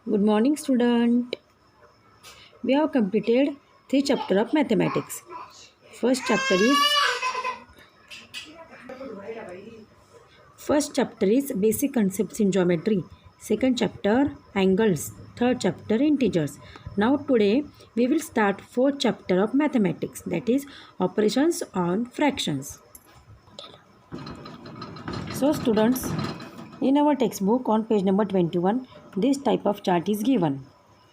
Good morning, student. We have completed three chapters of mathematics. First chapter is first chapter is basic concepts in geometry. Second chapter angles. Third chapter integers. Now today we will start fourth chapter of mathematics, that is operations on fractions. So students, in our textbook on page number 21, this type of chart is given.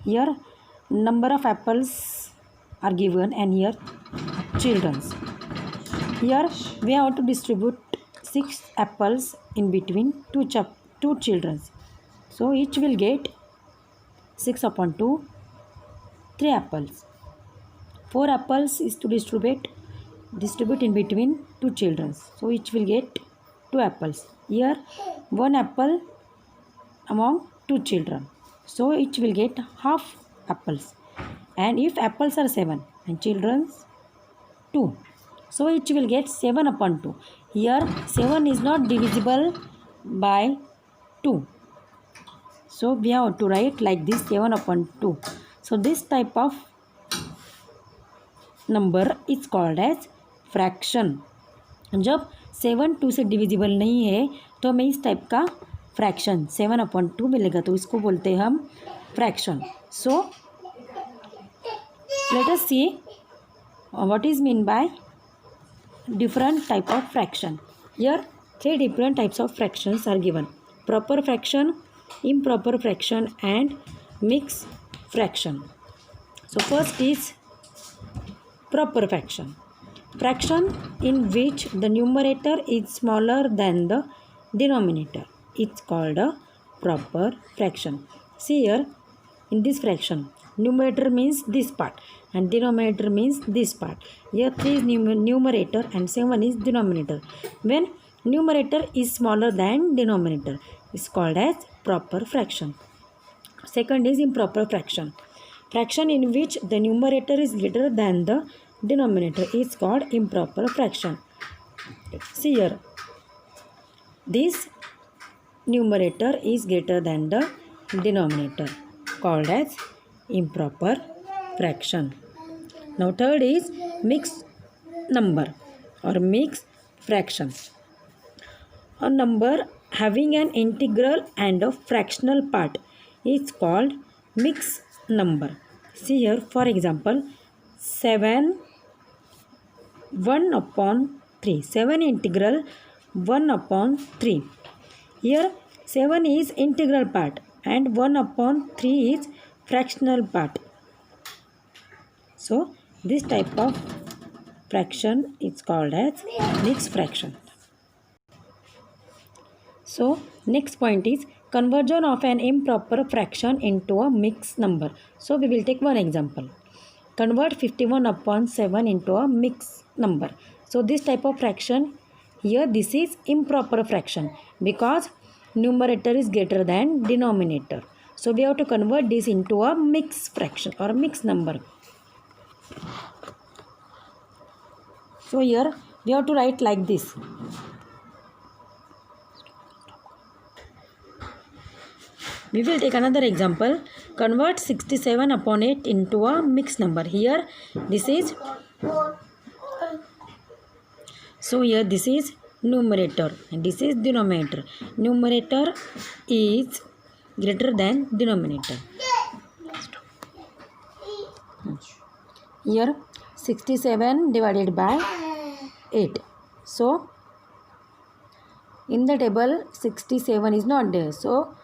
Here number of apples are given and here children's. Here we have to distribute 6 apples in between two children. So each will get 6 upon 2, 3 apples. 4 apples is to distribute in between two children. So each will get 2 apples. Here 1 apple among 2 children. So each will get half apples. And if apples are 7 and children's 2, so each will get 7 upon 2. Here 7 is not divisible by 2. So we have to write like this, 7 upon 2. So this type of number is called as fraction. जब 7 2 से divisible नहीं है तो हमें इस type का fraction 7 upon 2 मिलेगा, तो इसको बोलते हैं हम fraction. So let us see what is mean by different type of fraction. Here 3 different types of fractions are given: proper fraction, improper fraction and mixed fraction. So first is proper fraction. Fraction in which the numerator is smaller than the denominator, it's called a proper fraction. See here, in this fraction numerator means this part and denominator means this part. Here 3 is numerator and 7 is denominator. When numerator is smaller than denominator, is called as proper fraction. Second is improper fraction. Fraction in which the numerator is greater than the denominator is called improper fraction. See here, this numerator is greater than the denominator, called as improper fraction. Now third is mixed number or mixed fraction. A number having an integral and a fractional part is called mixed number. See here, for example, 7 1 upon 3. 7 integral 1 upon 3. Here 7 is integral part and 1 upon 3 is fractional part. So this type of fraction is called as mixed fraction. So next point is conversion of an improper fraction into a mixed number. So we will take one example. Convert 51 upon 7 into a mixed number. So this type of fraction, here this is improper fraction because numerator is greater than denominator. So we have to convert this into a mixed fraction or mixed number. So here we have to write like this. We will take another example. Convert 67 upon 8 into a mixed number. Here this is, so here this is numerator and this is denominator. Numerator is greater than denominator. Here 67 divided by 8. So in the table 67 is not there. So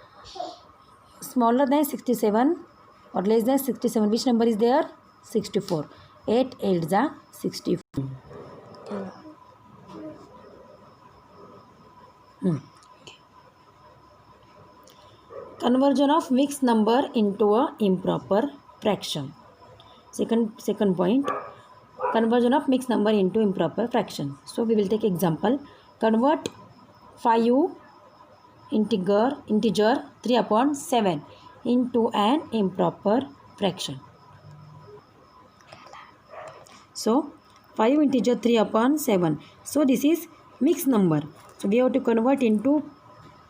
smaller than 67 or less than 67, which number is there? 64. 8 8 is 64. Conversion of mixed number into a improper fraction. Second point, conversion of mixed number into improper fraction. So we will take example. Convert 5 integer 3 upon 7 into an improper fraction. So 5 integer 3 upon 7. So this is mixed number. So we have to convert into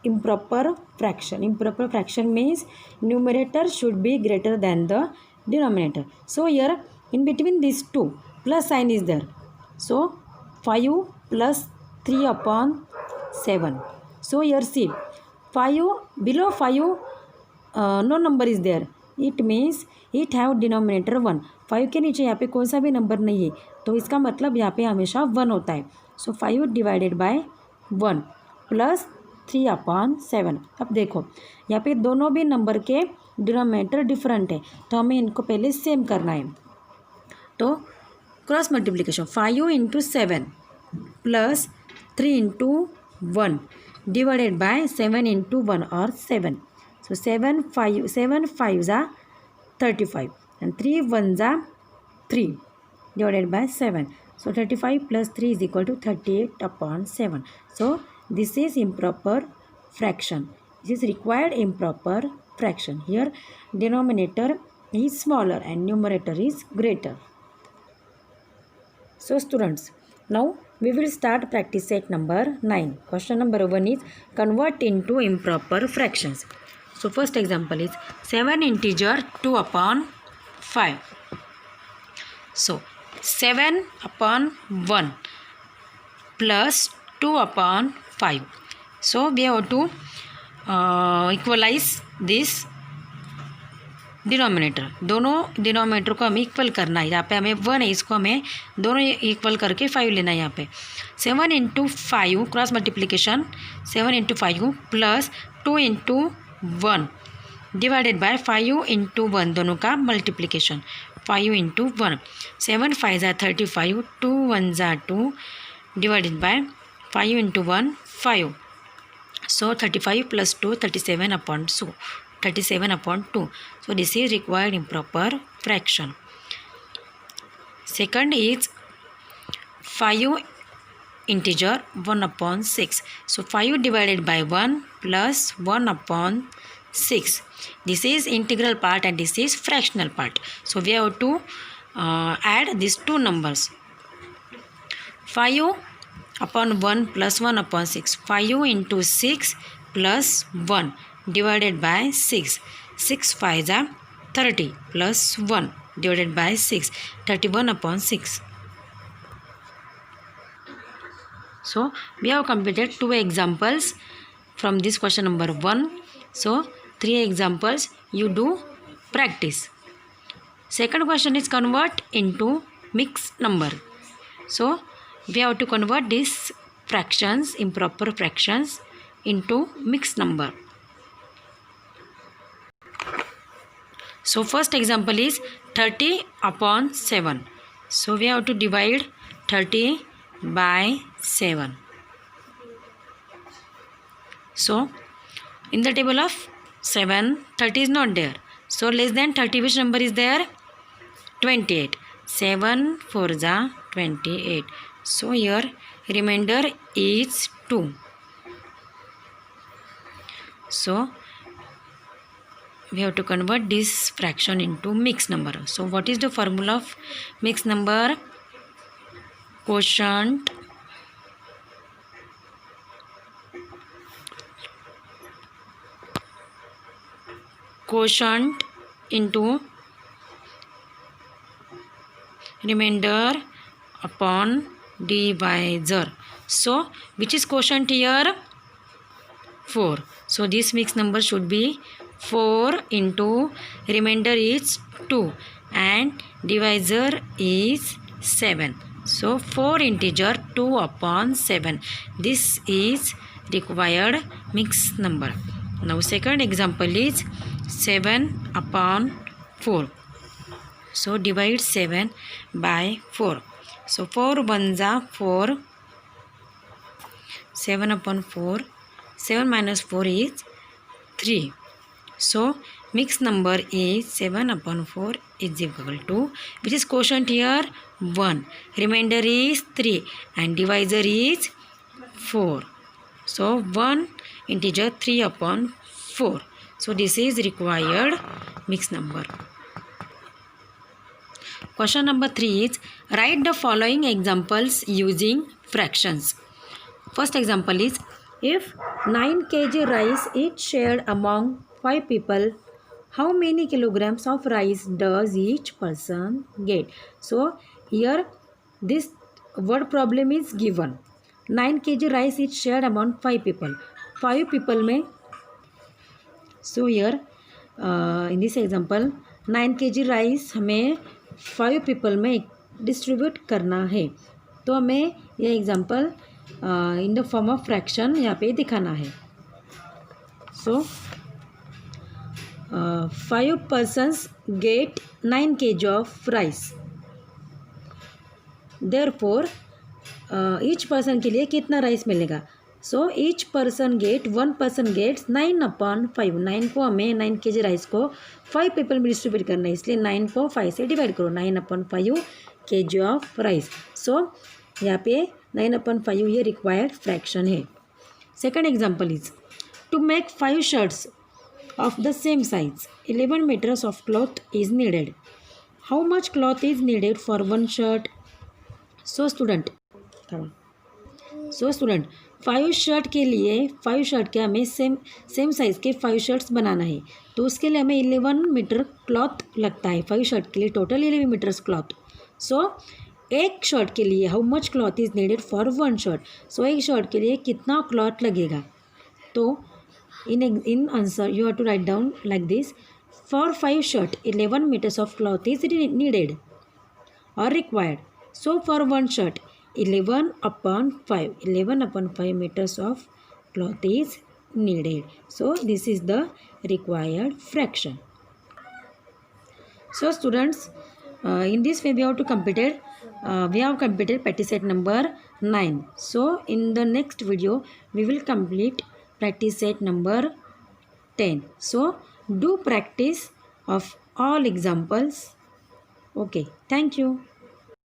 improper fraction. Improper fraction means numerator should be greater than the denominator. So here in between these two plus sign is there. So 5 plus 3 upon 7. So here see 5 below 5 no number is there. It means it have denominator 1. 5 के नीचे यहाँ पे कौन सा भी number नहीं है तो इसका मतलब यहाँ पे हमेशा 1 होता है. सो 5 डिवाइडेड बाय 1 प्लस 3 अपॉन 7. अब देखो यहाँ पे दोनों भी नंबर के डिनोमिनेटर डिफरेंट है तो हमें इनको पहले सेम करना है. तो cross multiplication 5 into 7 plus 3 into 1 divided by 7 into 1 or 7. So 7 5s are 35 and 3 1s are 3 divided by 7. So 35 plus 3 is equal to 38 upon 7. So this is improper fraction. This is required improper fraction. Here denominator is smaller and numerator is greater. So students, now we will start practice set number 9. Question number 1 is convert into improper fractions. So first example is 7 integer 2 upon 5. So 7 upon 1 plus 2 upon 5. So we have to equalize this denominator. दोनों denominator को हमें equal करना है. यहाँ पे हमें 1 है इसको हमें दोनों इक्वल करके 5 लेना है. यहाँ पे 7 into 5 cross multiplication 7 into 5 plus 2 into 1 divided by 5 into 1 दोनों का मल्टीप्लिकेशन 5 इंटू 1. 7 5 ज़ा 35 2 1 ज़ा 2 divided by 5 into 1 5. So 35 plus 2 37 upon 37 upon 2. So this is required improper fraction. Second is 5 integer 1 upon 6. So 5 divided by 1 plus 1 upon 6. This is integral part and this is fractional part. So we have to add these two numbers. 5 upon 1 plus 1 upon 6. 5 into 6 plus 1 divided by 6. 6 5s are 30 plus 1 divided by 6. 31 upon 6. So we have completed 2 examples from this question number 1. So 3 examples you do practice. Second question is convert into mixed number. So we have to convert these fractions, improper fractions, into mixed number. So first example is 30 upon 7. So we have to divide 30 by 7. So in the table of 7, 30 is not there. So less than 30 which number is there? 28. 7 4 is 28. So here remainder is 2. So we have to convert this fraction into mixed number. So what is the formula of mixed number? Quotient into remainder upon divisor. So which is quotient here? 4. So this mixed number should be 4 into remainder is 2 and divisor is 7. So 4 integer 2 upon 7. This is required mixed number. Now second example is 7 upon 4. So divide 7 by 4. So 4 1s are 4. 7 upon 4. 7 minus 4 is 3. So mixed number is 7 upon 4 is equal to, which is quotient here 1. Remainder is 3 and divisor is 4. So 1 integer 3 upon 4. So this is required mixed number. Question number 3 is write the following examples using fractions. First example is If 9 kg rice is shared among 5 people, how many kilograms of rice does each person get? So here this word problem is given. 9 kg rice is shared among 5 people. 5 people में, so here in this example 9 kg rice हमें 5 people में distribute करना है. तो हमें यह example in the form of fraction यहाँ पे दिखाना है. सो 5 persons get 9 kg of rice. Therefore each person के लिए कितना राइस मिलेगा? So each person get, one person gets 9/5. 9 को हमें 9 kg राइस को 5 पीपल में डिस्ट्रीब्यूट करना है, इसलिए 9 को 5 से डिवाइड करो. 9/5 kg ऑफ राइस. सो यहाँ पे 9/5 ये रिक्वायर्ड फ्रैक्शन है. Second example is to make 5 shirts of the same size, 11 meters of cloth is needed. How much cloth is needed for one shirt? So student 5 shirt के लिए 5 shirt के हमें same size के 5 shirts बनाना है. तो उसके लिए हमें 11 मीटर क्लॉथ लगता है. 5 शर्ट के लिए टोटल 11 मीटर्स क्लॉथ. सो एक शर्ट के लिए how much cloth is needed for one shirt. So एक शर्ट के लिए कितना क्लॉथ लगेगा? तो in answer you have to write down like this. For 5 shirt 11 meters of cloth is needed or required. So for one shirt 11/5 meters of cloth is needed. So this is the required fraction. So students, in this way we have completed practice set number 9. So in the next video we will complete practice set number 10. So do practice of all examples. Okay, thank you.